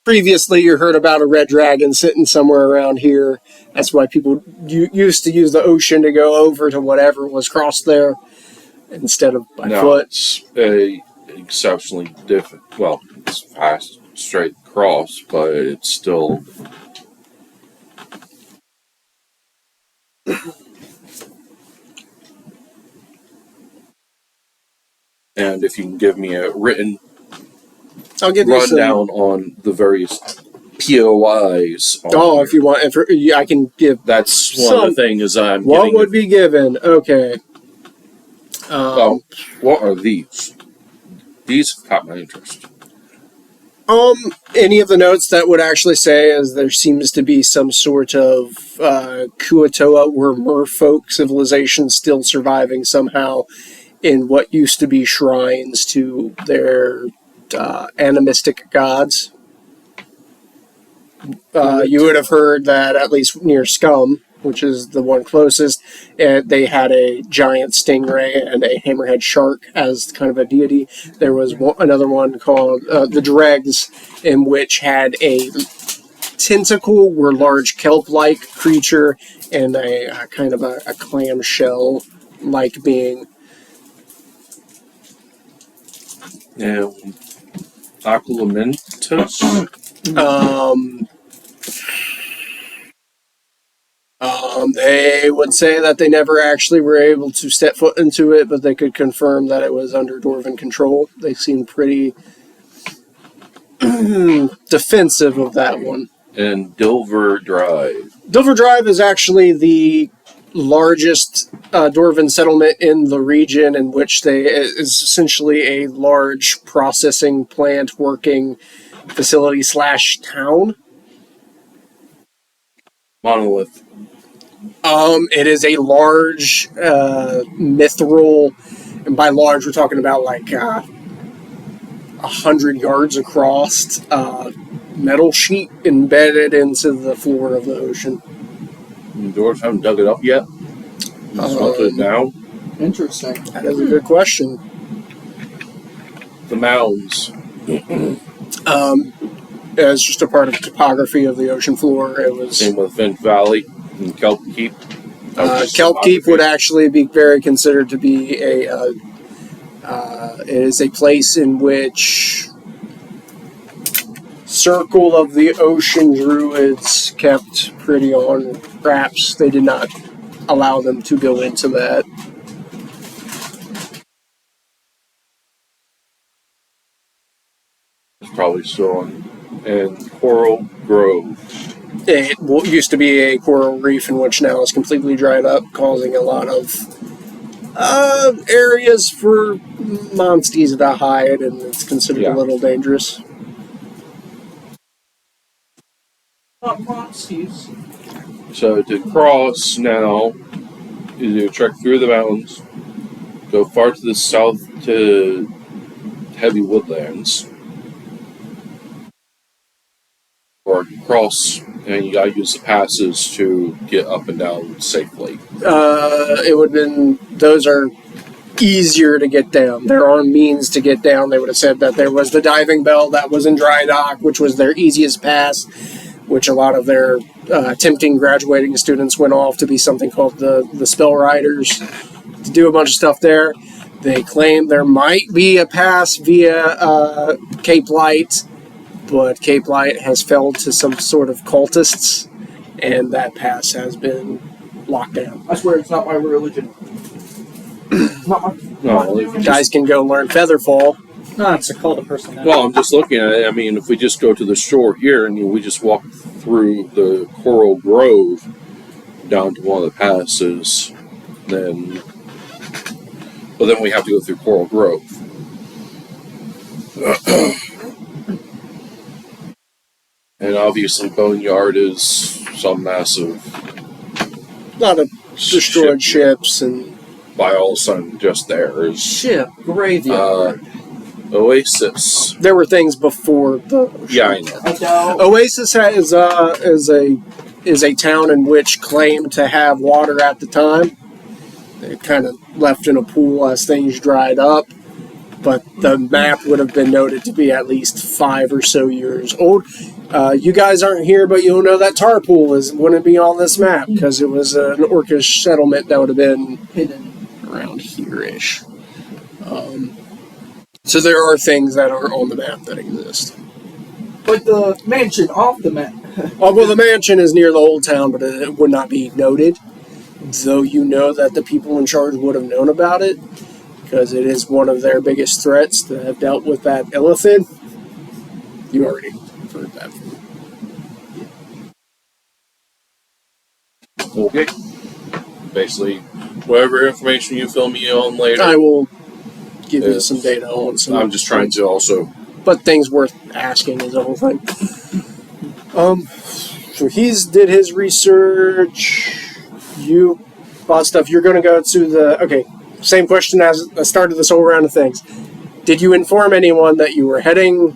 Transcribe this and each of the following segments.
previously you heard about a red dragon sitting somewhere around here. That's why people used to use the ocean to go over to whatever was crossed there instead of by foot. It's a exceptionally different. Well, it's fast, straight across, but it's still. And if you can give me a written I'll give rundown on the various POIs. If you want, I can give. That's one of the things I'm. What would be given? Okay. What are these? These caught my interest. Any of the notes that would actually say is there seems to be some sort of Kuatoa or merfolk civilization still surviving somehow in what used to be shrines to their animistic gods. You would have heard that at least near Scum, which is the one closest, they had a giant stingray and a hammerhead shark as kind of a deity. There was another one called the Dregs, in which had a tentacle or large kelp-like creature and a kind of a clamshell-like being. Now, Aquilamentus? They would say that they never actually were able to step foot into it, but they could confirm that it was under Dwarven control. They seemed pretty defensive of that one. And Dilver Drive. Dilver Drive is actually the largest Dwarven settlement in the region, in which is essentially a large processing plant working facility / town. Monolith. It is a large mithril, and by large we're talking about like 100 yards across, metal sheet embedded into the floor of the ocean. The dwarves haven't dug it up yet? Smelted it down? Interesting. That is a good question. The mounds. It's just a part of the topography of the ocean floor. It was same with Finch Valley and Kelp Keep. Kelp Keep would actually be very considered to be it is a place in which Circle of the Ocean Druids kept pretty on wraps. They did not allow them to go into that. It's probably still on. And Coral Grove. It used to be a coral reef in which now is completely dried up, causing a lot of areas for monsties to hide, and it's considered a little dangerous. Not monsties. So to cross now, you trek through the mountains, go far to the south to heavy woodlands. Or cross, and you gotta use the passes to get up and down safely. It would have been, those are easier to get down. There are means to get down. They would have said that there was the diving bell that was in dry dock, which was their easiest pass, which a lot of their attempting graduating students went off to be something called the Spell Riders, to do a bunch of stuff there. They claim there might be a pass via Cape Light, but Cape Light has fell to some sort of cultists, and that pass has been locked down. I swear it's not my religion. You guys can go learn Featherfall. No, it's a cult of personality. Well, I'm just looking at it. I mean, if we just go to the shore here and we just walk through the Coral Grove down to one of the passes, then... Well, then we have to go through Coral Grove. And obviously Boneyard is some massive... A lot of destroyed ships and... By all of a sudden, just there is... Ship graveyard. Oasis. There were things before the... Yeah, I know. Oasis is a town in which claimed to have water at the time. It kind of left in a pool as things dried up. but the map would have been noted to be at least 5 or so years old. You guys aren't here, but you'll know that tar pool wouldn't be on this map because it was an Orcish settlement that would have been Hidden. around here-ish. So there are things that aren't on the map that exist. Like the mansion off the map. Oh, well, the mansion is near the old town, but it would not be noted. Though you know that the people in charge would have known about it, because it is one of their biggest threats to have dealt with that illithid. You already heard that. Okay. Basically, whatever information you fill me on later. I will give you some data on some. I'm just trying to also. But things worth asking is the whole thing. So did his research. You bought stuff. You're going to go to the. Okay, same question as the start of this whole round of things. Did you inform anyone that you were heading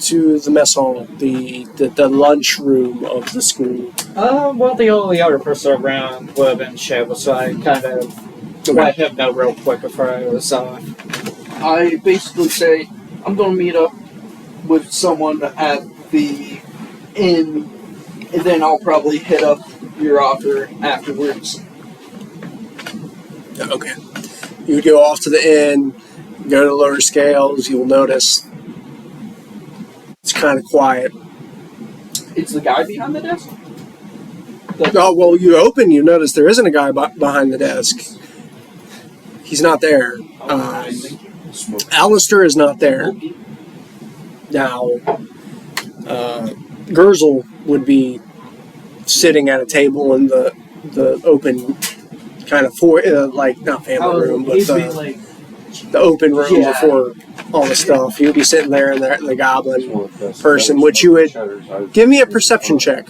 to the mess hall, the lunch room of the school? Well, the only other person around would have been Shiva, so I kind of let him know real quick before I was I basically say, I'm going to meet up with someone at the inn, and then I'll probably hit up your offer afterwards. Okay. You go off to the inn, go to lower scales, you'll notice it's kind of quiet. It's the guy behind the desk? Oh, well, you open, you notice there isn't a guy behind the desk. He's not there. Alistair is not there. Now, Gerzel would be sitting at a table in the open kind of not family room, but the open room before all the stuff. He would be sitting there in the goblin person, which you would give me a perception check.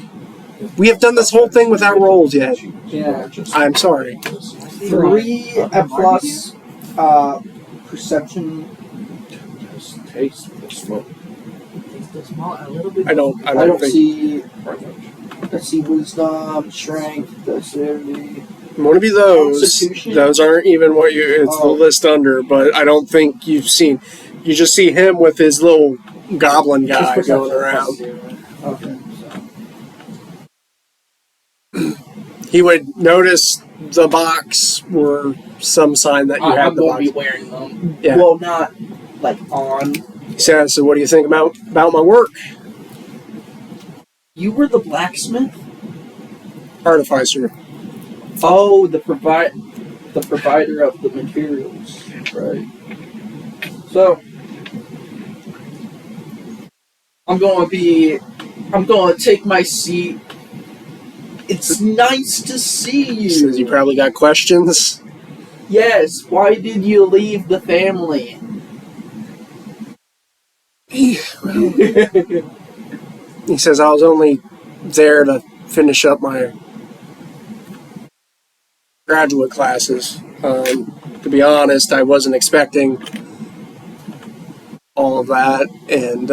We have done this whole thing without rolls yet. Yeah. I'm sorry. 3 plus perception. Just taste the smoke. A little bit. I don't think. see. Let's see, wisdom, strength, dexterity. Want to be those. Constitution? Those aren't even what it's the list under, but I don't think you've seen. You just see him with his little goblin guy going around. Okay. He would notice the box or some sign that you have the I'm box. going to be wearing them. Yeah. Well, not like on. He says, "So what do you think about my work?" You were the blacksmith? Artificer. Oh, the provider of the materials. Right. So, I'm going to take my seat. It's nice to see you. Says you probably got questions. Yes, why did you leave the family? He says, "I was only there to finish up my graduate classes. To be honest, I wasn't expecting all of that, and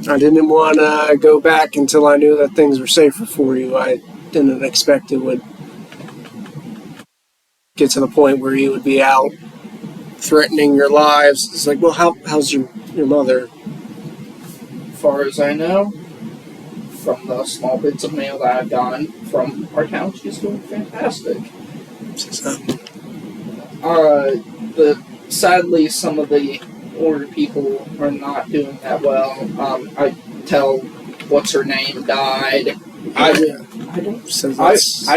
I didn't want to go back until I knew that things were safer for you. I didn't expect it would get to the point where you would be out threatening your lives." It's like, well, how's your mother? As far as I know, from the small bits of mail that I've gotten from our town, she's doing fantastic. But sadly, some of the older people are not doing that well. I tell what's her name died. I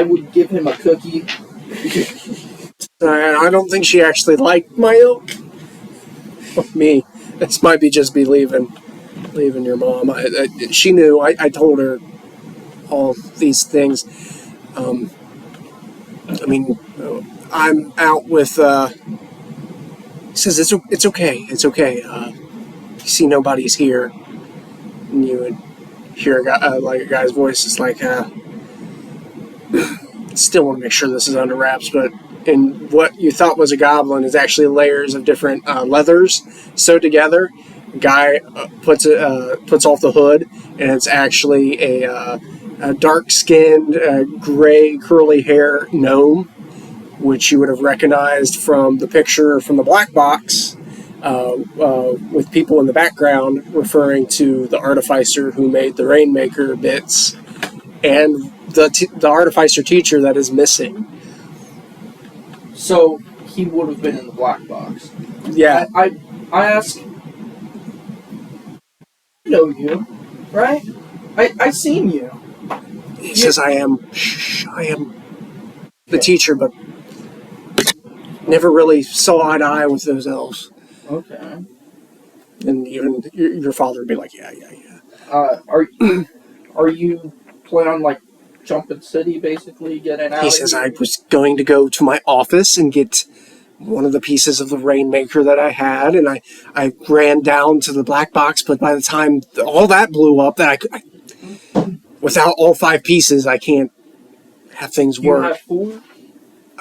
would give him a cookie. I don't think she actually liked my ilk. Me. This might be just leaving your mom. She knew. I told her all these things. I'm out with. He says it's okay. It's okay. You see, nobody's here, and you would hear a guy's voice. It's like, still want to make sure this is under wraps, but. And what you thought was a goblin is actually layers of different leathers sewed together. Guy puts off the hood, and it's actually a dark-skinned, gray, curly hair gnome which you would have recognized from the picture from the black box, with people in the background referring to the artificer who made the Rainmaker bits, and the artificer teacher that is missing. So he would have been in the black box. Yeah. I asked, I know you, right? I seen you. He says, I am the teacher, but never really saw eye to eye with those elves. Okay. And even your father would be like, yeah. Are you planning on like jumping city, basically getting out? He of says, here? I was going to go to my office and get one of the pieces of the Rainmaker that I had, and I ran down to the black box, but by the time all that blew up, that without all 5 pieces, I can't have things work. You have 4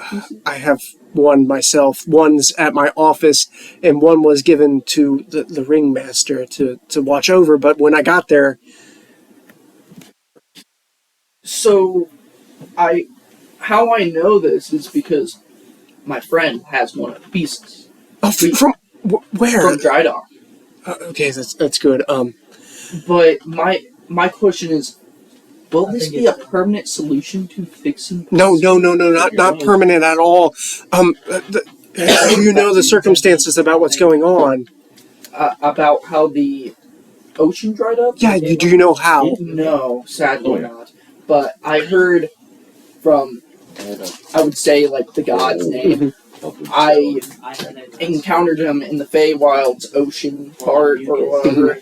pieces? I have one myself. One's at my office, and one was given to the ringmaster to watch over, but when I got there... So, how I know this is because my friend has one of the pieces. Oh, from where? From Dry Dock. Okay, that's good. But my question is, will this be a permanent solution to fixing? No, not permanent at all. Do you know the circumstances about what's going on? About how the ocean dried up? Yeah, do you know how? No, sadly not. But I heard from, I would say, like, the god's name. I encountered him in the Feywild's ocean part or whatever,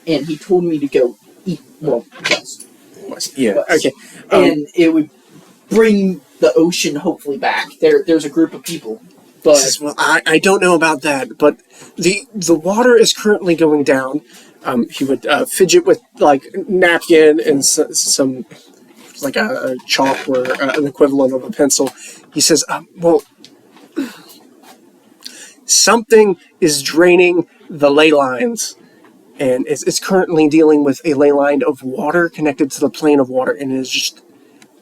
and he told me to go eat, west. Yeah, West. okay. And it would bring the ocean hopefully back. There's a group of people. But well, I don't know about that, but the water is currently going down. He would fidget with like napkin and some like a chalk or an equivalent of a pencil. He says, something is draining the ley lines, and it's currently dealing with a ley line of water connected to the plane of water, and it is just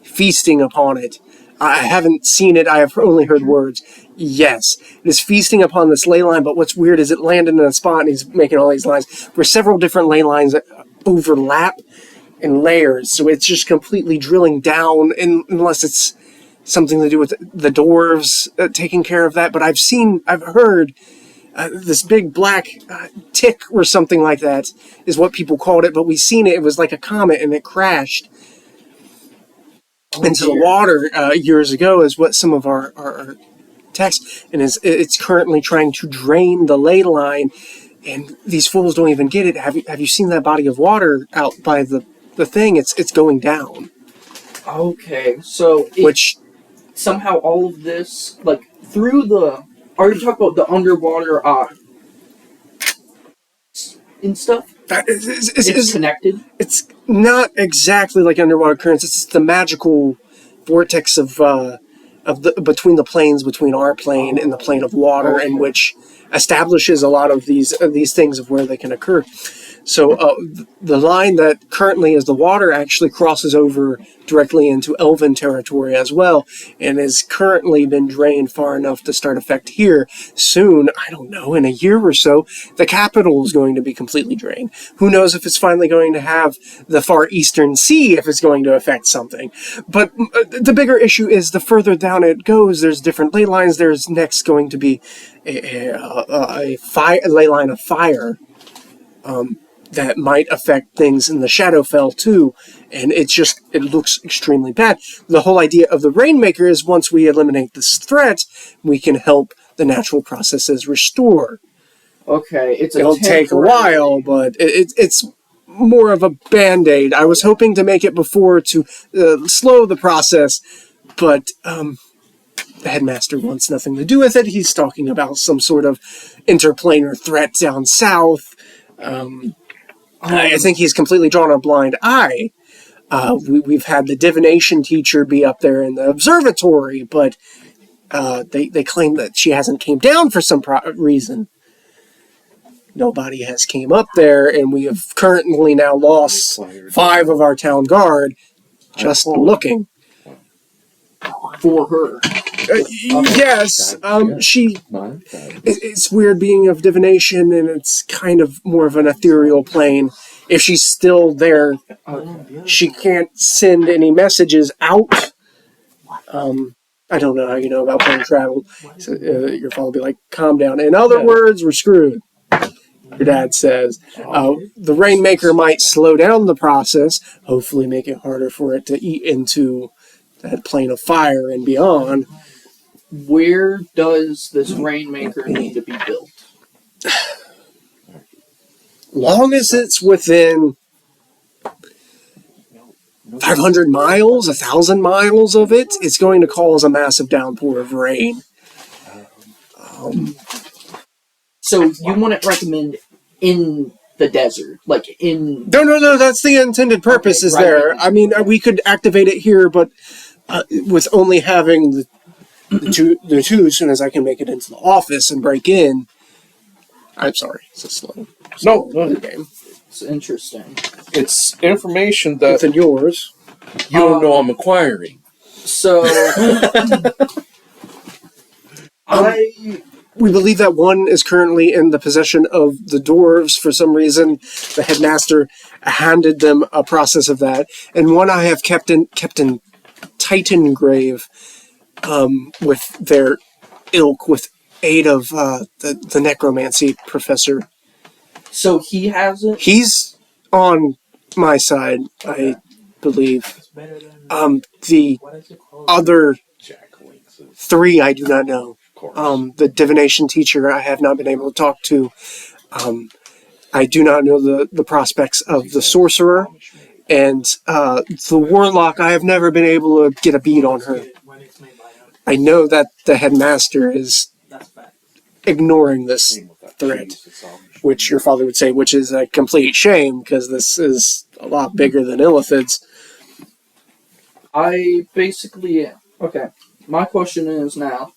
feasting upon it. I haven't seen it, I have only heard words. Yes, it is feasting upon this ley line, but what's weird is it landed in a spot, and he's making all these lines where several different ley lines overlap in layers, so it's just completely drilling down, unless it's something to do with the dwarves taking care of that. But I've heard this big black tick or something like that is what people called it, but we've seen it. It was like a comet, and it crashed into the water years ago, is what some of our text, and it's currently trying to drain the ley line, and these fools don't even get it. Have you seen that body of water out by the thing? It's going down. Okay, so which somehow all of this, like, through the... Are you talking about the underwater and stuff? It's connected? It's not exactly like underwater currents. It's the magical vortex of between the planes, between our plane and the plane of water, Okay. in which establishes a lot of these things of where they can occur. So the line that currently is the water actually crosses over directly into Elven territory as well, and has currently been drained far enough to start effect here. Soon, I don't know, in a year or so, the capital is going to be completely drained. Who knows if it's finally going to have the far eastern sea, if it's going to affect something. But the bigger issue is the further down it goes, there's different ley lines. There's next going to be a ley line of fire. That might affect things in the Shadowfell too, and it looks extremely bad. The whole idea of the Rainmaker is once we eliminate this threat, we can help the natural processes restore. Okay, It'll take a while, but it's more of a band-aid. I was hoping to make it before to slow the process, but the headmaster wants nothing to do with it. He's talking about some sort of interplanar threat down south. I think he's completely drawn a blind eye. We've had the divination teacher be up there in the observatory, but they claim that she hasn't came down for some reason. Nobody has came up there, and we have currently now lost 5 of our town guard just looking. for her. Yes, she. It's weird being of divination, and it's kind of more of an ethereal plane. If she's still there, she can't send any messages out. I don't know how you know about plane travel. So, your father will be like, calm down. In other words, we're screwed. Your dad says. The Rainmaker might slow down the process, hopefully make it harder for it to eat into that plane of fire and beyond. Where does this Rainmaker need to be built? Long as it's within 500 miles, 1,000 miles of it, it's going to cause a massive downpour of rain. So you wouldn't recommend in the desert, like in... No, that's the intended purpose is there. I mean, we could activate it here, but with only having the two, as soon as I can make it into the office and break in... I'm sorry, it's a slow game. It's interesting. It's information that Within yours. you don't know I'm acquiring. So... We believe that one is currently in the possession of the dwarves. For some reason, the headmaster handed them a process of that. And one I have kept in Titan Grave with their ilk, with aid of the necromancy professor. So he has it? He's on my side, I believe. The other three I do not know. The divination teacher I have not been able to talk to. I do not know the prospects of the sorcerer. And the warlock, I have never been able to get a bead on her. I know that the headmaster is ignoring this threat, which your father would say, which is a complete shame, because this is a lot bigger than Illithid's. Okay, my question is now,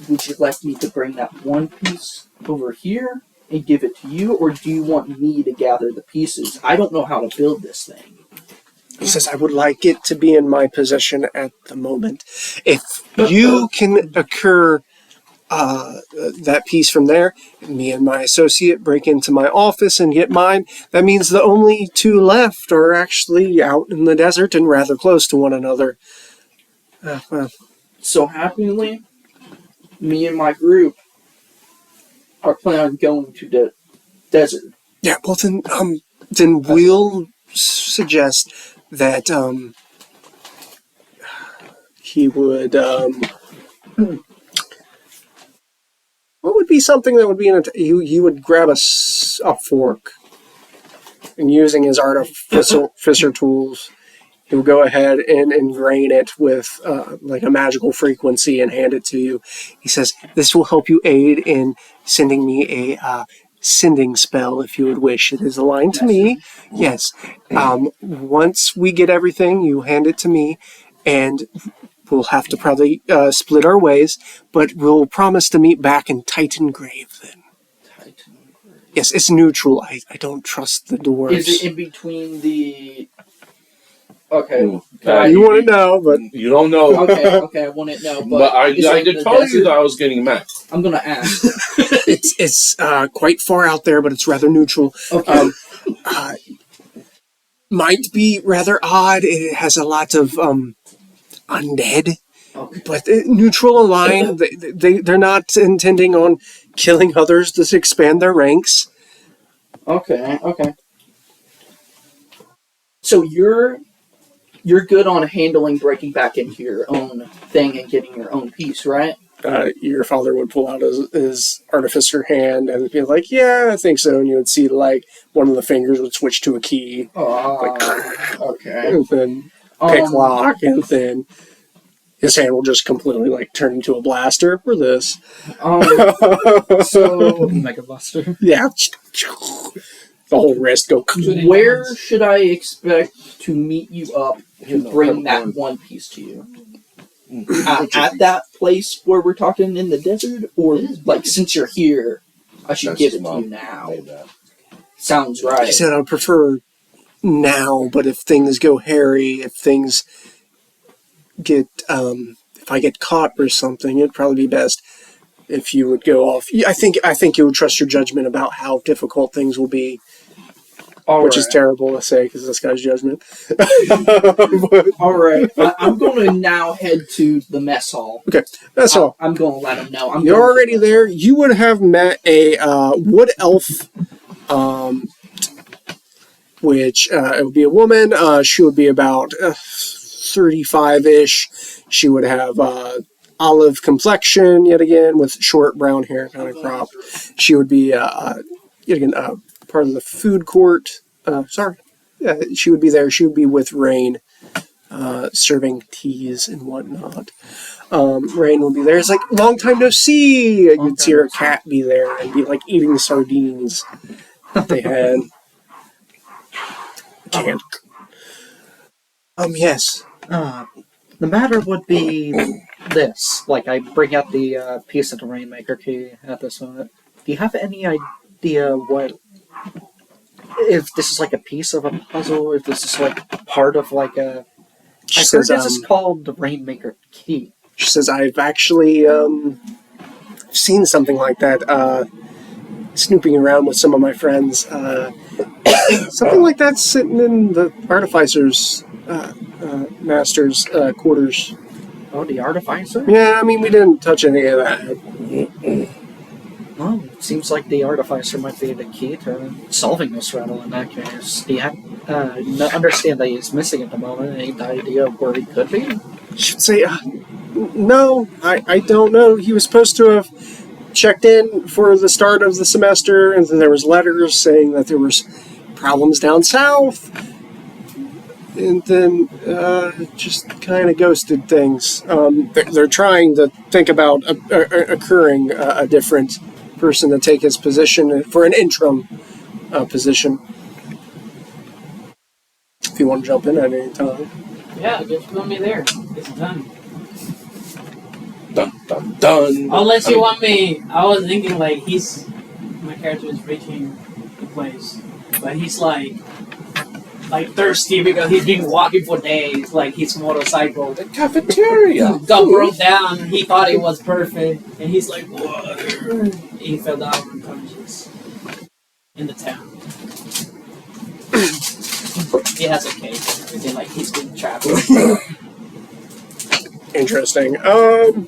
would you like me to bring that one piece over here and give it to you, or do you want me to gather the pieces? I don't know how to build this thing. He says, I would like it to be in my possession at the moment. If you can occur that piece from there, me and my associate break into my office and get mine, that means the only two left are actually out in the desert and rather close to one another. So happily, me and my group are planning on going to the desert. Yeah, well then we'll suggest that he would what would be something that would be in he would grab a fork, and using his artificer tools, he would go ahead and ingrain it with like a magical frequency and hand it to you. He says, this will help you aid in sending me a sending spell if you would wish. It is aligned to me. Yes. Once we get everything, you hand it to me, and we'll have to probably split our ways, but we'll promise to meet back in Titan Grave then. Titan Grave. Yes, it's neutral. I don't trust the dwarves. Is it in between the... Okay. You want to know, but... You don't know. Okay, I want to know, but I did tell you that I was getting mad. I'm going to ask. It's quite far out there, but it's rather neutral. Okay. Might be rather odd. It has a lot of undead, but neutral aligned. They're not intending on killing others to expand their ranks. Okay. So you're good on handling breaking back into your own thing and getting your own piece, right? Your father would pull out his artificer hand and be like, yeah, I think so. And you would see like one of the fingers would switch to a key. Okay. And then pick lock, and then his hand will just completely like turn into a blaster for this. So Mega Blaster. Yeah. The whole wrist go. Where should I expect to meet you up to bring that one piece to you? At that place where we're talking in the desert? Or, like, since you're here, I should give it to you now? Sounds right. I said I would prefer now, but if things go hairy, if things get if I get caught or something, it'd probably be best if you would go off. I think you would trust your judgment about how difficult things will be, which is terrible to say because this guy's judgment. All right. I'm going to now head to the mess hall. Okay, that's all. I'm going to let him know. You're already there. You would have met a wood elf, which it would be a woman. She would be about 35-ish. She would have olive complexion, yet again, with short brown hair, kind of cropped. She would be, yet again, part of the food court. She would be there. She would be with Rain, serving teas and whatnot. Rain will be there. It's like, long time no see. You'd see her cat be there and be like eating sardines that they had. Can't. Yes. The matter would be this. Like, I bring out the piece of the Rainmaker key at this moment. Do you have any idea what... If this is like a piece of a puzzle, if this is like part of like a... I heard this is called the Rainmaker key. She says, I've actually seen something like that snooping around with some of my friends. Something like that sitting in the Artificer's master's quarters. Oh, the Artificer? Yeah, I mean, we didn't touch any of that. Well, it seems like the Artificer might be the key to solving this riddle in that case. Do you understand that he's missing at the moment? Any idea of where he could be? Should say, no, I don't know. He was supposed to have checked in for the start of the semester, and then there was letters saying that there was problems down south, and then just kind of ghosted things. They're trying to think about occurring a different person to take his position for an interim position. If you want to jump in at any time. Yeah, just put me there. It's done. Dun dun dun. Unless you want me, I was thinking like my character is reaching the place, but he's like thirsty because he's been walking for days. Like his motorcycle, The cafeteria. got broke down. He thought it was perfect, and he's like, water. He fell down unconscious in the town. He has a case and everything. Like he's been traveling. Interesting. Because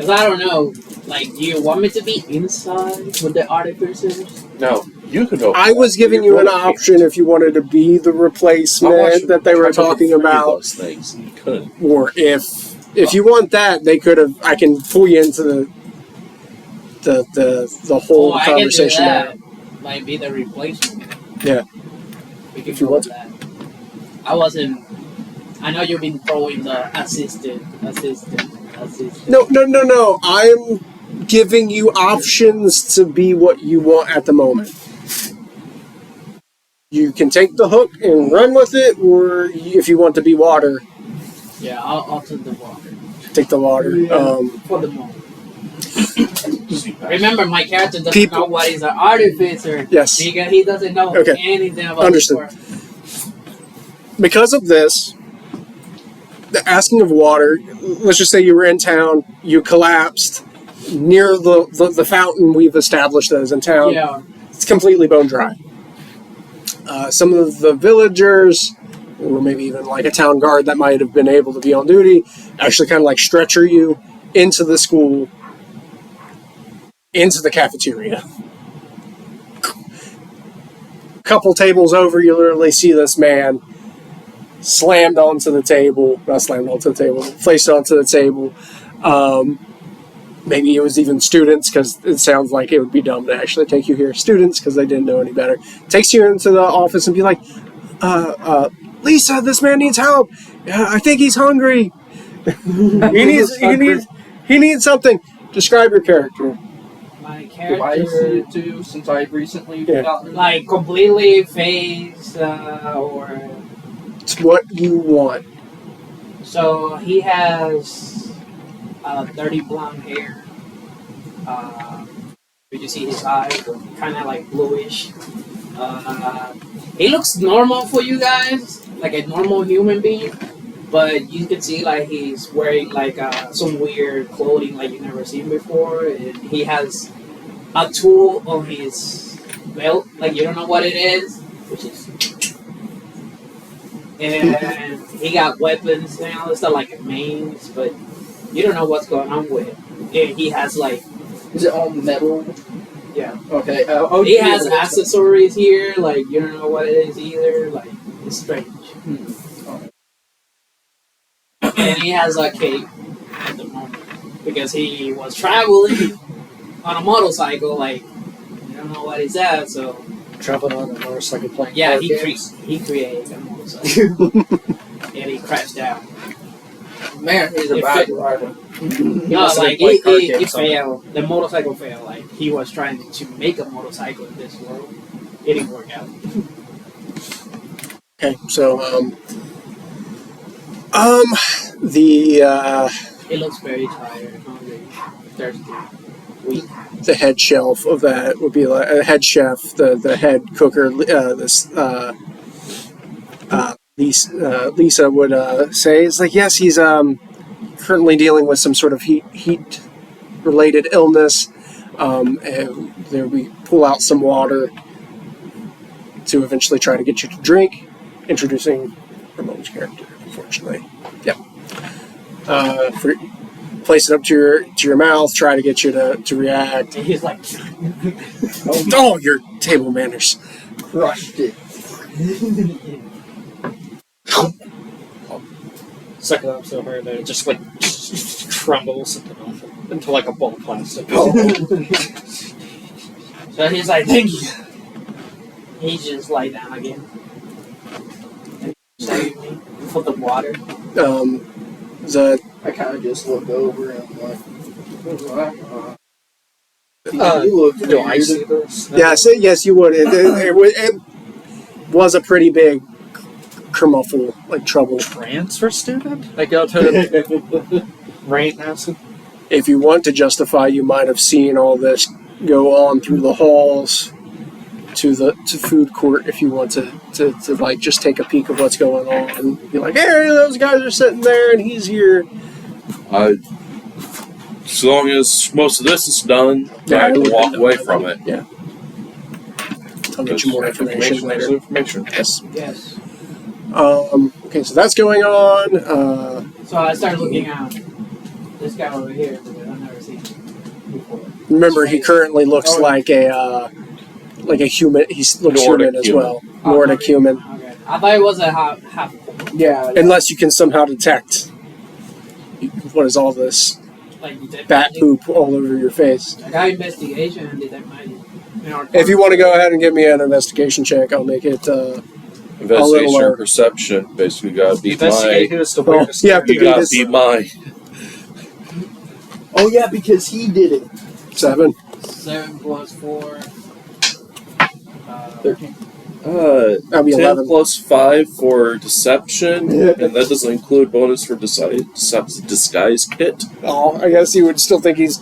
I don't know. Like, do you want me to be inside with the artificers? No, you can go. I was giving you an option if you wanted to be the replacement that they were talking about. Those things you could. Or if you want that, they could have. I can pull you into the whole conversation. I can do that. Might be the replacement. Yeah. We can If you go want with that. I wasn't. I know you've been throwing the assistant. No. I'm giving you options to be what you want at the moment. You can take the hook and run with it, or if you want to be water, Yeah, I'll take the water. take the water. For the moment. Remember, my character doesn't know what is an artificer. Yes. Because he doesn't know anything about Understood. this. Because of this, the asking of water, let's just say you were in town, you collapsed near the fountain we've established that is in town. Yeah. It's completely bone dry. Some of the villagers, or maybe even like a town guard that might have been able to be on duty, actually kind of like stretcher you into the school, into the cafeteria. Couple tables over, you literally see this man slammed onto the table. Not slammed onto the table, placed onto the table. Maybe it was even students, because it sounds like it would be dumb to actually take you here. Students, because they didn't know any better. Takes you into the office and be like, Lisa, this man needs help. I think he's hungry. he needs something. Describe your character. My Do I see character, it too, since I've recently gotten... like, completely phased, or... It's what you want. So, he has dirty blonde hair. You see his eyes are kind of like bluish. He looks normal for you guys, like a normal human being. but you can see like he's wearing like some weird clothing like you've never seen before, and he has a tool on his belt, like you don't know what it is, which is, and he got weapons and all this stuff like mains, but you don't know what's going on with it. And he has like, Is it all metal? yeah, Okay. he has accessories here, like you don't know what it is either, like it's strange. And he has a cape at the moment because he was traveling on a motorcycle, like you don't know what he's at, so Traveling on a motorcycle playing. yeah, card he games. created a motorcycle and he crashed down. Man, he's a It bad fit- driver. No, must have like been playing card he games on it. failed. The motorcycle failed. Like he was trying to make a motorcycle in this world. It didn't work out. Okay, so the It looks very tired, hungry, thirsty, weak. the head shelf of that would be like a head chef, the head cooker. Lisa would say it's like, yes, he's currently dealing with some sort of heat related illness, and there we pull out some water to eventually try to get you to drink, introducing Ramon's character. Unfortunately, yep. Place it up to your mouth, try to get you to react. And he's like, Oh, your table manners. Crushed it. Suck it up so hard that it just like crumbles into like a ball of plastic. so he's like, thank you. He just lie down again. And save me for the water. The I kind of just look over and I'm like, you look do I see this? yes, you would. It was a pretty big kermuffle, like trouble. Transfer student? I go to rain acid. If you want to justify, you might have seen all this go on through the halls to food court. If you want to like just take a peek of what's going on and be like, hey, those guys are sitting there and he's here. As long as most of this is done, Yeah, I can walk away from it. Yeah. I'll get you more information is later. information. Yes. Yes. Okay, so that's going on. So I started looking at this guy over here that I've never seen before. Remember, he currently looks like a human. He looks Nordic human as human. well. Nordic human. Okay. I thought it was a half. Yeah. Unless you can somehow detect what is all this Like detect bat magic. poop all over your face. I got investigation and detect magic. If you want to go ahead and give me an investigation check, I'll make it. Investigation lower. and perception. Basically, gotta beat Investigate my. who's the Well, weirdest. you have to You do gotta this. beat my. Oh yeah, because he did it. 7. 7 plus 4. 13. That'll be 10 11. plus 5 for deception, and that doesn't include bonus for disguise kit. Oh, I guess you would still think he's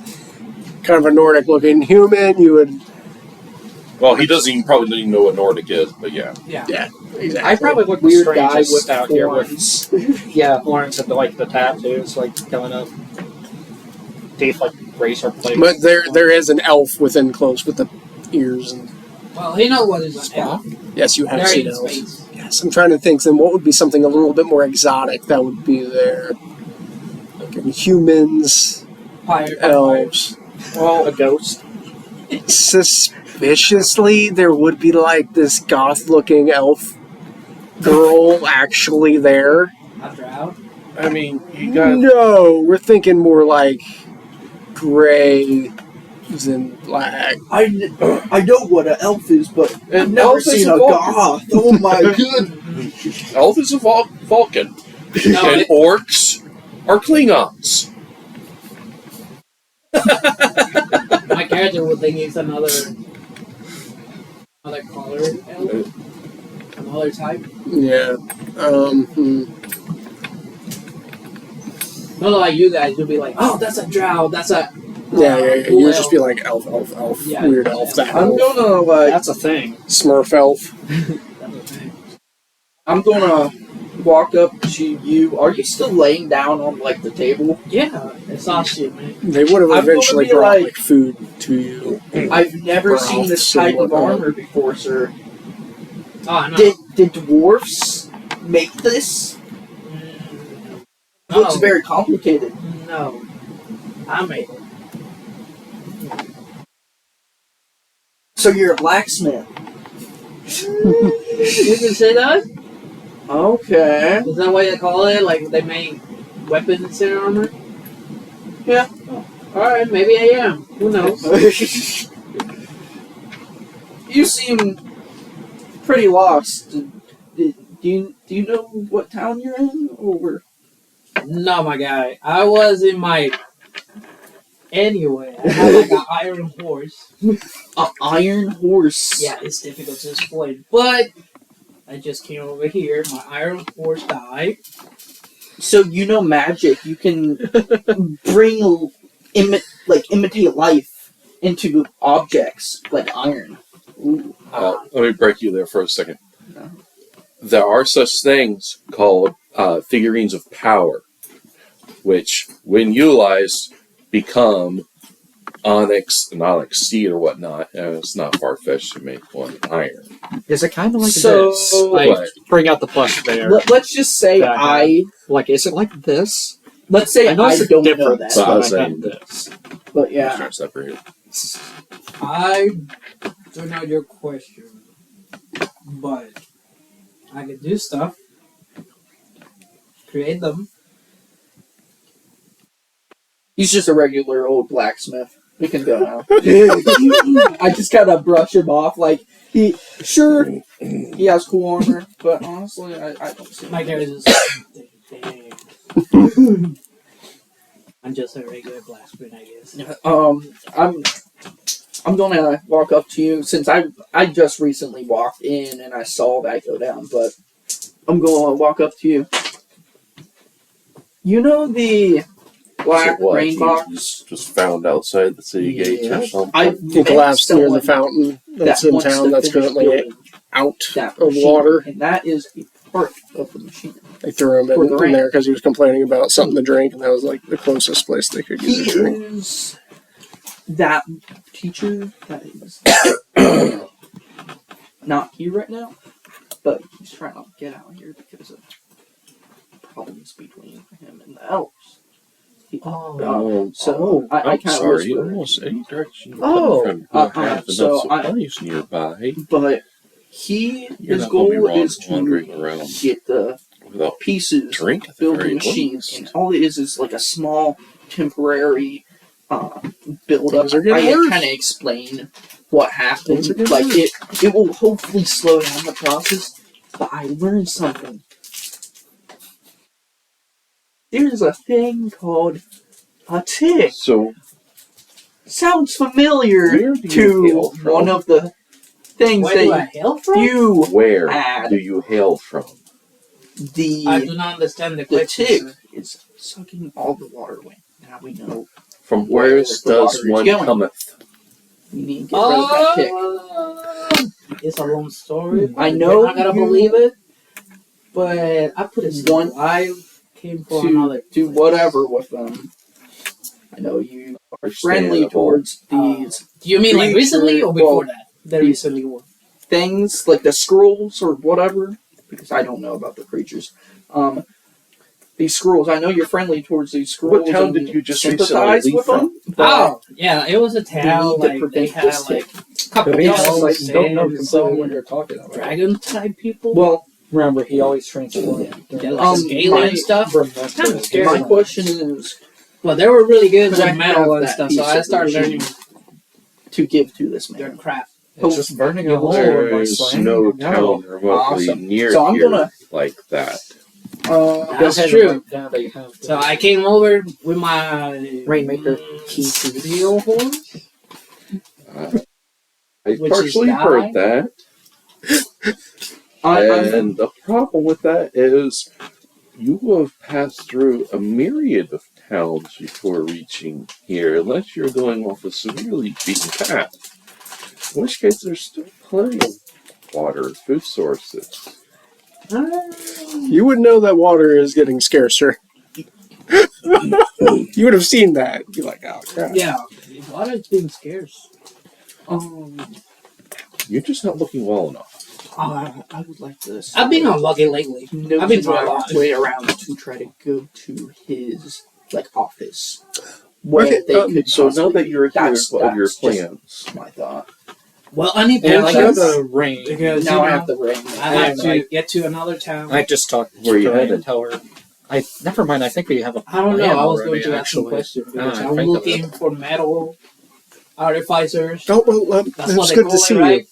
kind of a Nordic-looking human. You would, Well, he probably doesn't even know what Nordic is, but yeah. Yeah. yeah, exactly. I probably look Weird the guy strangest with out here horns. with yeah, horns and the tattoos like coming up. Teeth like razor blades. But there is an elf within close with the ears. And Well, he knows what is an elf. yes, you have They're seen in elves. space. Yes, I'm trying to think. Then what would be something a little bit more exotic that would be there? Like humans, Pirate. elves. Well, a ghost. Suspiciously, there would be like this goth-looking elf girl actually there. A drow. I mean, you got. No, we're thinking more like gray than black. I know what an elf is, but I've And never elf is seen a a Vulcan. goth. Oh my goodness. Elf is a Vulcan. No, And it- orcs are Klingons. My character would think he's another color elf. Another type. Yeah. Not like you guys. You'll be like, oh, that's a drow. That's a. Yeah. blue You would just elf." be like elf, Yeah, weird yeah, elf, yeah. that I'm elf, gonna That's a thing. Smurf elf. That's a thing. I'm gonna walk up to you. Are you still laying down on like the table? Yeah, it's awesome, man. They would have I'm gonna eventually be brought like- food to you. I've never Ralphs seen this and type of whatnot. armor before, sir. Oh, no. Did dwarfs make this? No. Looks very complicated. No. I made it. So you're a blacksmith. You can say that? Okay. Is that what they call it? Like they make weapons and armor? Yeah. Oh. Alright, maybe I am. Who knows? You seem pretty lost. Do you know what town you're in? Or No, my guy. I was in my. Anyway, I have like an iron horse. an iron horse? Yeah, it's difficult to explain. But I just came over here. My iron horse died. So you know magic. You can bring imitate life into objects like iron. Ooh. Let me break you there for a second. No. There are such things called figurines of power, which, when utilized, become onyx and onyx steel or whatnot. And it's not far-fetched to make one iron. Is it kind of like So- this? Like, What? bring out the plush bear. Let's just say Yeah, Like, is it like this? Let's say I know it's a don't know difference, that. I but was I saying- got this. But yeah. Trying to separate. I don't know your question, but I can do stuff, create them. He's just a regular old blacksmith. We can go now. I just kind of brush him off, like he has cool armor, but honestly, I don't see. My character is dang. I'm just a regular blacksmith, I guess. I'm gonna walk up to you since I just recently walked in and I saw that go down, but I'm gonna walk up to you. You know the black So what, rain you box? just found outside the city gates or Yes. something? I He collapsed near the fountain that's in wants town to that's finish currently building out that of machine, water. and that is a part of the machine. They threw him For the in rain. there because he was complaining about something to drink, and that was like the closest place they could get He a drink. is that teacher that is not here right now, but he's trying to get out here because of problems between him and the elves. So I I'm kind of sorry. whispered, Almost any direction. you Oh, come from, uh-uh, have enough so I- supplies nearby. but You're his not gonna be goal wrong is to wandering around get the without pieces drink at the build the very machine, least. and all it is like a small temporary build up. Things are getting I worse. kind of explain what happened. Things are getting Like worse. it will hopefully slow down the process. But I learned something. There's a thing called a tick. So, Sounds familiar where do you to hail from? one of the things Where do I that hail from? you Where Add. do you hail from? I do not understand the the question. tick sir. is sucking all the water away. Now we know From Where whence the does water is one going. cometh? we need to get rid of that tick. It's a long story. I know You're not gonna you- believe it, but I put it Want I came from To another do place. whatever with them. I know you are friendly Understandable. towards these Do you mean like recently or before Well, that? The recently one. things, like the scrolls or whatever, because I don't know about the creatures. These scrolls, I know you're friendly towards these scrolls. What town and did you just sympathize recently leave with them? But Oh, yeah, it was a town. need to Like they prevent had this like tick. a couple But he's dogs like, don't know and completely some what you're talking about. dragon type people. Well, Remember, he always transformed. yeah, like scaly my- and stuff. Kind of scary. my question is Well, they were really good Could I with metal have and that stuff, piece so I of started machine? learning to give to this their man. craft. It's just burning a hole There by is slaying. no town remotely Awesome. near So I'm here gonna- like that. That's Go ahead and true. write down that you have the- So I came over with my Rainmaker key to the steel horse. I Which partially is heard died. that. I'm And the problem with that is you will have passed through a myriad of towns before reaching here, unless you're going off a severely beaten path. In which case, there's still plenty of water and food sources. You would know that water is getting scarcer. You would have seen that. You'd be like, oh, crap. Yeah, water's being scarce. You're just not looking well enough. I would like this. I've been unlucky lately. No, I've been through a lot. way around to try to go to his office. Where Okay, they could So now possibly- that you're here, that's- what are your that's just plans? my thought. Well, I need And I patience have the ring. because Now I you know, have the ring. I have and to I- get to another town. I just talked Where you to her headed? and tell her. Never mind. I think we have a. I don't know. plan I was already, going to ask some actually. questions because I I'm think of looking for metal artificers. Oh, well, That's it's what they good call to it, see right?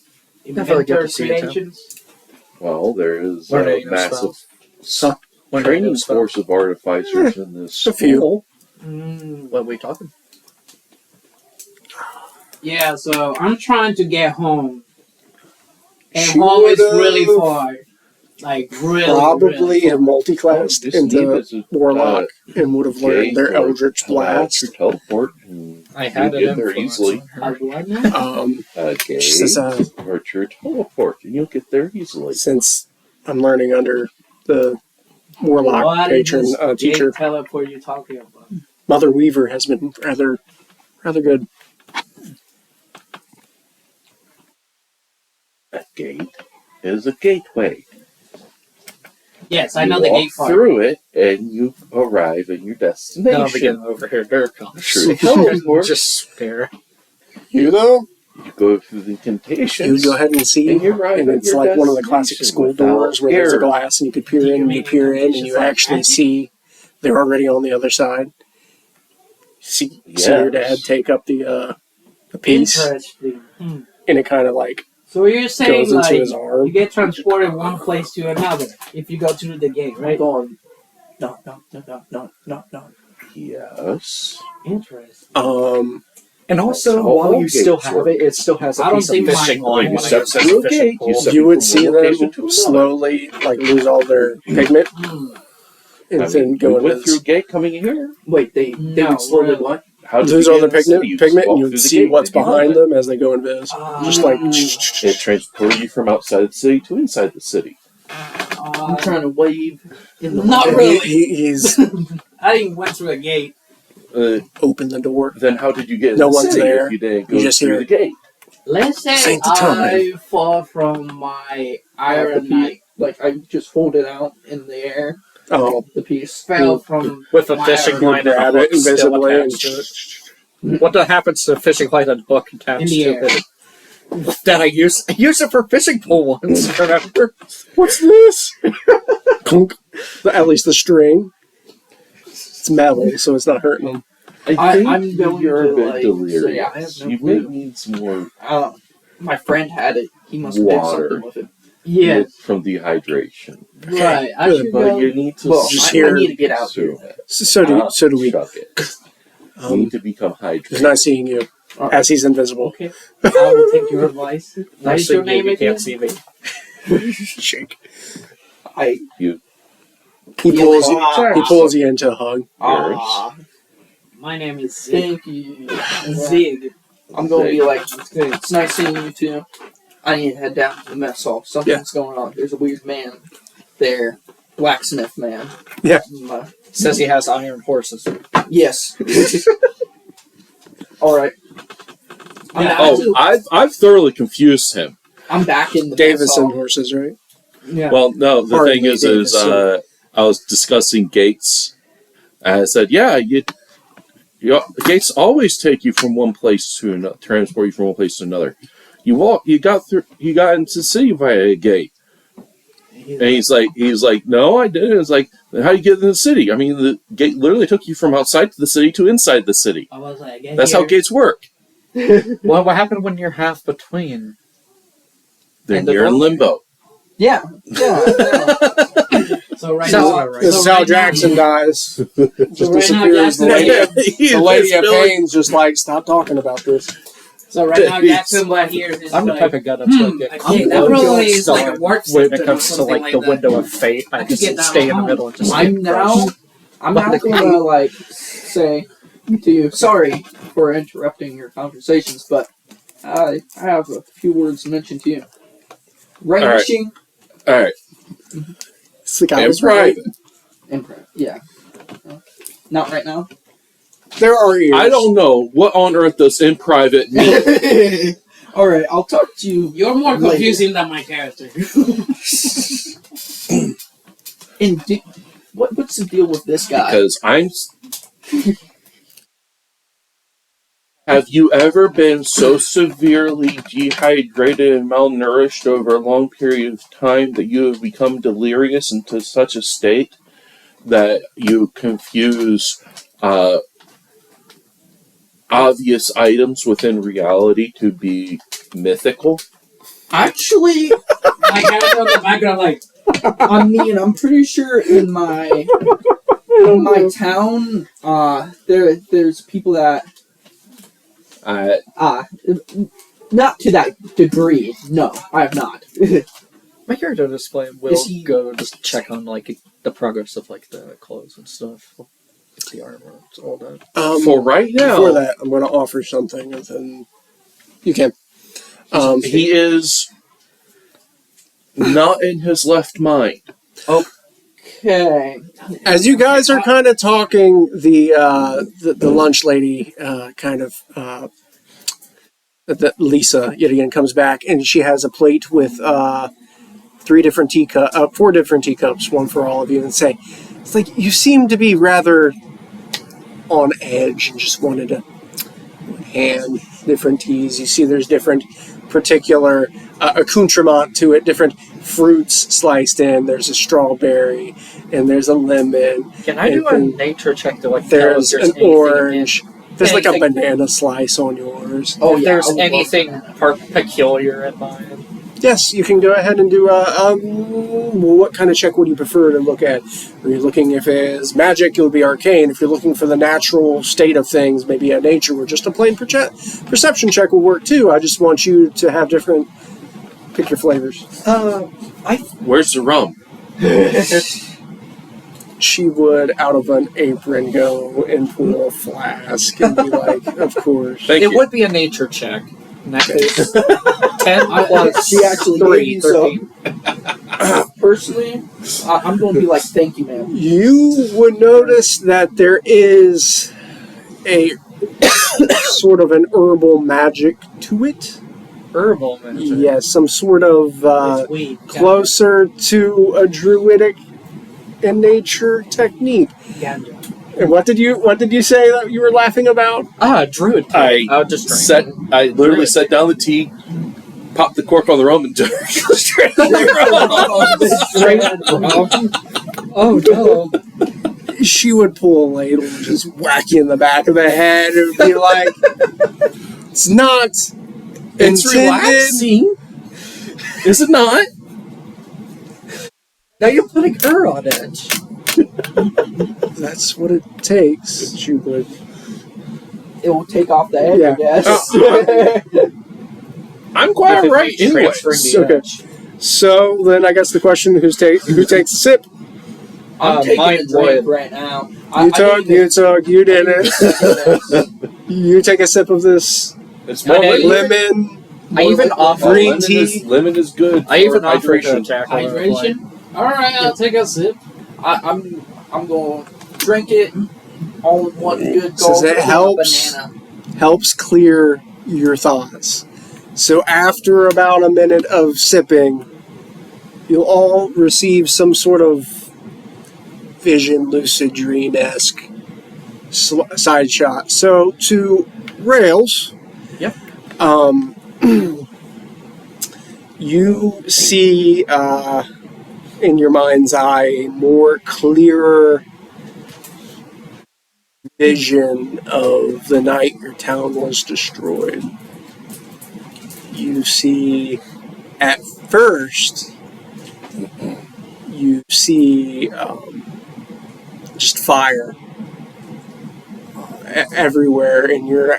you. Definitely good to Inventor see you, Tim. creations. Well, there is a Learning new massive spells. Learning training new spells. force of artificers in this a few. school. What are we talking? Yeah, so I'm trying to get home. And She home is would've really far. Like, really, Probably really have multi-classed Just need into is a, Warlock and would have learned their gate or Eldritch pull out Blast. your teleport and I had you it get in there for easily. far. Do I know? A gate She says, or your teleport, and you'll get there easily. since I'm learning under the Warlock What patron is this teacher, gate teleport you're talking about? Mother Weaver has been rather good. A gate is a gateway. Yes, I You know the walk gate part. through it, and you arrive at your Now I'm destination. getting over here. There it comes. Through the teleport, Just spare. You though, you go through the you incantations. go ahead and see, And you're right and at it's your like one of the classic destination school without doors where there's a error. glass and you could peer Do you in, and mean you peer in, and incantations you like actually magic? see they're already on the other side. See your dad Yes. take up the piece, Interesting. and it kind of like So you're saying goes into like his arm. you get transported one place to another if you go through the gate, I'm right? going. No. Yes. Interesting. And also, That's how while all you still gates have work. it still has a I don't piece of think fishing my- line. When you on it step that says through a fishing gate, you pole. step You would from see one them location to another. slowly like lose all their pigment and I then mean, go we into went through a gate coming here. Wait, they No, would slowly really. what? How did lose you all get their in the city? pigment, You and walk you through would the see gate, what's did you know behind that? them as they go into this. Just like It transported you from outside the city to inside the city. I'm trying to wave in the Not wind. really. he's I didn't went through a gate. opened the door. Then how did you get in No the one's city there. if you didn't You go just through hear the gate? Let's say This ain't the time. I fall from my Iron Knight. Like I just hold it out in the air. Oh, The piece. Fell from With a my fishing Iron line and a grab hook it still invisibly and attached to it. What happens to a fishing line and hook attached In the to air. it? That I use it for fishing pole once, remember? what's this? Clunk. At least the string. It's metal, so it's not hurting them. I'm going you're to, a bit like, delirious. say I have no you clue. may need some more My friend had it. He must have did Water. something with it. Yeah, from dehydration. right. I Good, should But go. you need to Well, just I hear- need to get out here. So do we. Chuck it. You need to become It's hydrated. nice seeing you, Alright. as he's invisible. Okay, I will take your advice. What is your Actually, name you again? can't see me. Shake. I He pulls you into a hug. My name is Zig. thank you. Zig. I'm going to be like, That's good. it's nice seeing you too. I need to head down to the mess hall. Something's going on. There's a weird man there. Blacksmith man. Yeah. Says he has iron horses. Yes. Alright. Yeah, Oh, I've thoroughly confused him. I'm back in the mess Davison hall. horses, right? Yeah. Well, no, the Pardon thing me, is, Davison. I was discussing gates. And I said, yeah, gates always take you from one place to another, transport you from one place to another. You got into the city via a gate. And he's like, no, I didn't. It's like, then how do you get in the city? I mean, the gate literally took you from outside the city to inside the city. I was like, get That's here. how gates work. Well, what happened when you're half between? Then And the you're in door- limbo. Yeah. So right Sounds now, about right. This is so how right Jackson dies. So Just right now, disappears. Jackson, The lady at Payne's just like, stop talking about this. so right now, Jackson, what here is I'm the like, type of guy that's like, okay, I'm that going probably to is like a start work when symptom it or comes to something like like the that. window of fate. I could get just that stay in the home. middle and just I'm get now crushed. gonna like say to you, sorry for interrupting your conversations, but I have a few words to mention to you. Right All right. machine? All right. It's the guy And was right. private. Yeah. Not right now. There are ears. I don't know. What on earth does in private mean? All right, I'll talk to you. You're more later. confusing than my character. And what's the deal with this guy? Because Have you ever been so severely dehydrated and malnourished over a long period of time that you have become delirious into such a state that you confuse obvious items within reality to be mythical? Actually, My character in the background, like, I mean, I'm pretty sure in my town, there's people that not to that degree. No, I have not. My character display will Is he- go just check on like the progress of like the clothes and stuff, the armor, all that. For right now, Before that, I'm going to offer something, and then you can. he is not in his left mind. Okay. As you guys are kind of talking, the lunch lady that Lisa yet again comes back, and she has a plate with 4 different teacups, one for all of you, and say, it's like you seem to be rather on edge and just wanted to hand different teas. You see there's different particular accoutrement to it, different fruits sliced in. There's a strawberry and there's a lemon. Can I do a and nature check to like tell if there's there's an anything orange. There's like a anything- banana slice on yours. Oh, if yeah, there's I would love anything peculiar in mine? Yes, you can go ahead and do what kind of check would you prefer to look at? Are you looking if it's magic, it would be arcane. If you're looking for the natural state of things, maybe a nature or just a plain perception check will work too. I just want you to have different, pick your flavors. Where's the rum? She would, out of an apron, go and pull a flask and be like, of course. Thank It you. would be a nature check. In that case, 10 plus She actually 3, gave you 13. Personally, I'm going to be like, thank you, ma'am. You would notice that there is a sort of an herbal magic to it. Herbal magic. Yes, some sort of it's weed. closer to a druidic in nature technique. Ganja. And what did you say that you were laughing about? Druid. I I'll just drink. I literally set down the tea, popped the cork on the rum, and drank straight on the rum. Oh no! She would pull a ladle and just whack you in the back of the head and be like, "It's not It's intended." relaxing. Is it not? Now you're putting her on edge. That's what it takes. She would. It will take off the edge, Yeah. I guess. I'm quite If right. it's Anyway, transferring the Okay. edge. So then, I guess the question: who takes a sip? I'm taking mine a drink would. right now. You talk. You did it. it. You take a sip of this it's more I like lemon. I even offer green lemon tea. Lemon is good. I even for offer to hydration. attack her. Hydration? Alright, I'll take a sip. I'm going to drink it all in one good Says gulp. it with a helps. banana. Helps clear your thoughts. So after about a minute of sipping, you'll all receive some sort of vision, lucid dream-esque side shot. So to Rails, Yep. You see in your mind's eye a more clearer vision of the night your town was destroyed. You see, at first, you see just fire everywhere, and you're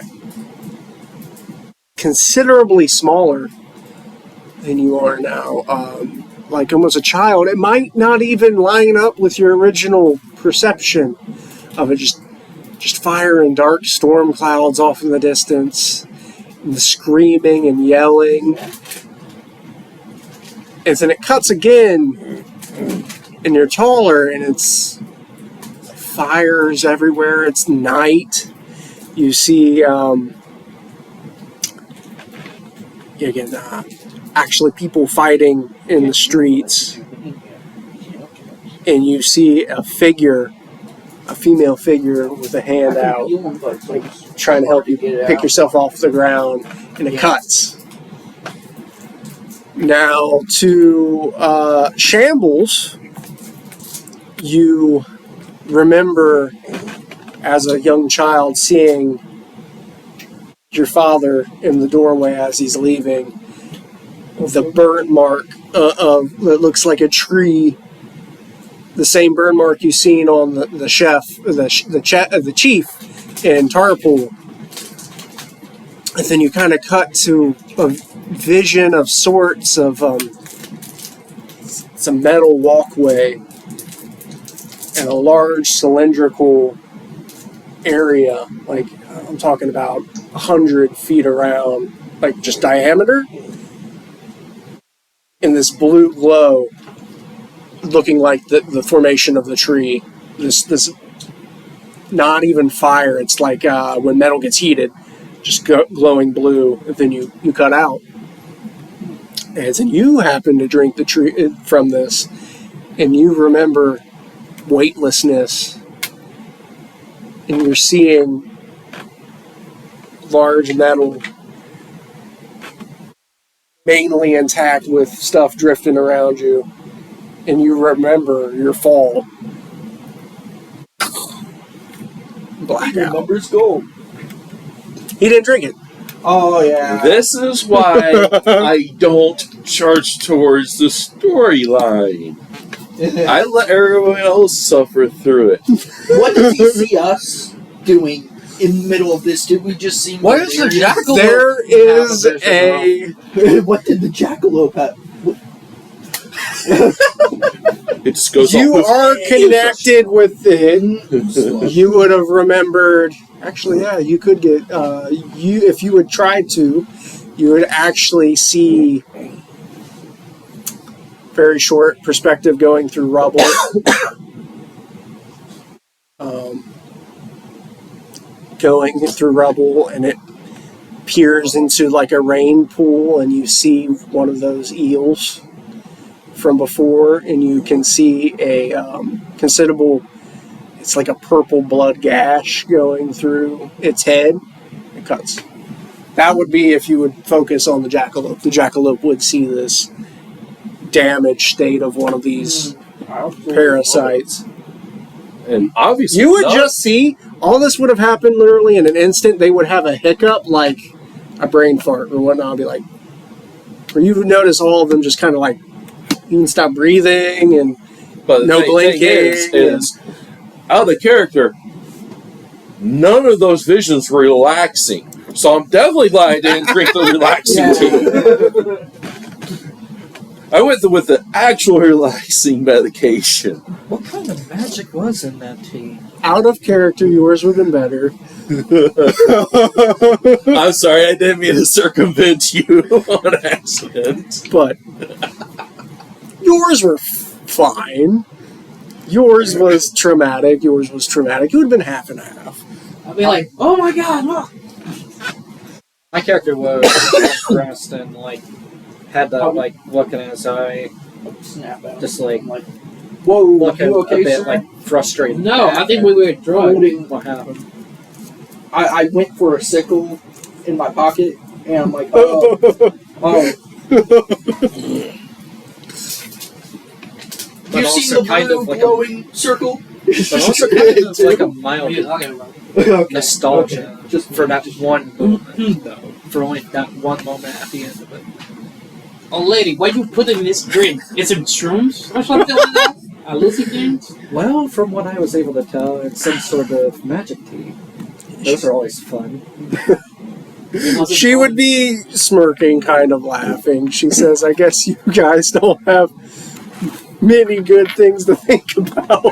considerably smaller than you are now. Like almost a child. It might not even line up with your original perception of it. Just fire and dark storm clouds off in the distance, and the screaming and yelling. And then it cuts again, and you're taller, and it's fires everywhere. It's night. You see, again, actually people fighting in the streets, and you see a figure, a female figure with a hand out, like trying to help you pick yourself off the ground, and it cuts. Now to Shambles, you remember as a young child seeing your father in the doorway as he's leaving, the burn mark of that looks like a tree, the same burn mark you've seen on the chief in Tarpool. And then you kind of cut to a vision of sorts of some metal walkway and a large cylindrical area, like I'm talking about 100 feet around, like just diameter, in this blue glow, looking like the formation of the tree. This not even fire. It's like when metal gets heated, just glowing blue, and then you cut out. And then you happen to drink the tree from this, and you remember weightlessness, and you're seeing large metal, mainly intact with stuff drifting around you, and you remember your fall. Blackout. He remembers gold. He didn't drink it. Oh, yeah. This is why I don't charge towards the storyline. I let everyone else suffer through it. What does he see us doing in the middle of this? Did we just see... What is the jackalope? There is a... What did the jackalope have? It just goes You off are connected with it. You would have remembered... Actually, yeah, you could get... if you would try to, you would actually see... very short perspective going through rubble. Going through rubble, and it peers into like a rain pool, and you see one of those eels from before, and you can see a considerable, it's like a purple blood gash going through its head. It cuts. That would be if you would focus on the jackalope. The jackalope would see this damaged state of one of these parasites. And obviously, You would just see, all this would have happened literally in an instant. They would have a hiccup, like a brain fart or whatnot. I'd be like, where you would notice all of them just kind of like, you can stop breathing and but no blinking. is out of the character, none of those visions were relaxing. So I'm definitely glad I didn't drink the relaxing tea. I went with the actual relaxing medication. What kind of magic was in that tea? Out of character, yours would have been better. I'm sorry, I didn't mean to circumvent you on accident. But yours were fine. Yours was traumatic. It would have been half and half. I'd be like, oh my god, look! My character was impressed and like had that like look in his eye, Snap out. just like Whoa, looking you okay, a bit sir? like frustrated. No, I think we were drunk. Holding- What happened? I went for a sickle in my pocket, and I'm like, oh. But You also see the kind blue of like glowing circle? but also kind of like a What mild are you talking about? Okay. nostalgia Okay. Just for that one moment, though. For only that one moment at the end of it. Oh, lady, why you put in this drink? Is it shrooms or something like that? Hallucinogens? Well, from what I was able to tell, it's some sort of magic tea. Those are always fun. She would be smirking, kind of laughing. She says, I guess you guys don't have many good things to think about.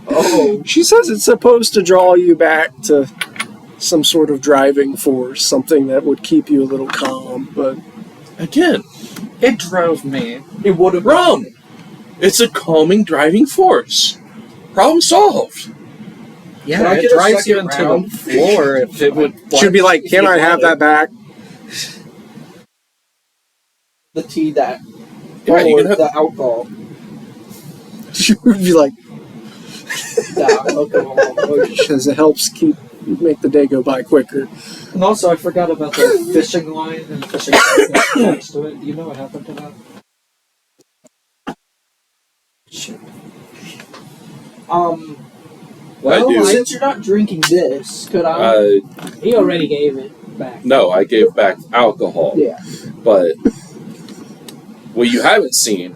Oh. She says it's supposed to draw you back to some sort of driving force, something that would keep you a little calm, but Again, It drove me. It would have rum! It's a calming driving force. Problem solved. Yeah, Can I it get a drives you second into round? the floor if it would. Should be like, if can you I have wanted. that back? The tea that. Yeah, you or can have- the alcohol. Should be like, The alcohol. because it helps make the day go by quicker. And also, I forgot about the fishing line and the fishing line next to it. Do you know what happened to that? Shit. Well, do. since you're not drinking this, could I? He already gave it back. No, I gave back alcohol. Yeah. But what you haven't seen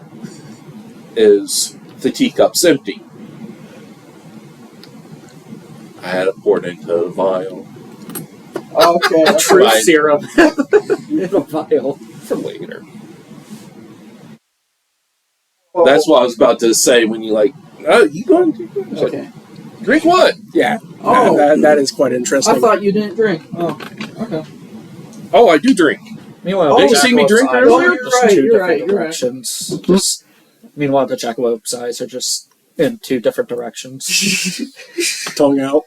is the teacup's empty. I had it poured into a vial Okay. that's Truth Right. serum. In a vial. for later. well, That's what I was about to say when you like, oh, you going to Okay. drink what? Yeah. Oh. That is quite interesting. I thought you didn't drink. Oh, okay. Oh, I do drink. Meanwhile, Oh, the you see me jackalopes' drink eyes earlier? are You're just right, two you're different right, you're right. directions. Just meanwhile, the jackalope's eyes are just in two different directions. Tongue out.